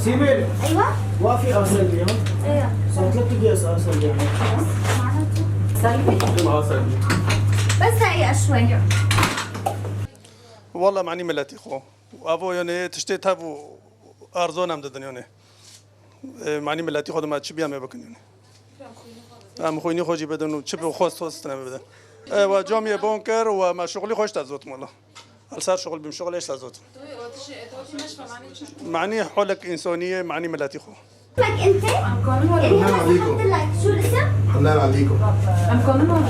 سيمير ايوه وافي ارسل اليوم ايوه صار 3 دقائق ارسل اليوم بس دقيقة شوي. والله معني ملاتي خو وابو يعني تشتيت هابو ارزون هم ددن يعني معني ملاتي خود ما تشبيه ما بكن يعني ام خويني خوجي بدن وتشبه خوست خوست بدن و جامعه بانكر وما شغلي خوش تزوت والله السر شغل بهم شغل ايش تزوت معني حولك انسانيه معني ملاتي خو لك انت ام كامل ولا اللي انا حطيت لك شو الاسم؟ حنان عليكم. ام كامل ولا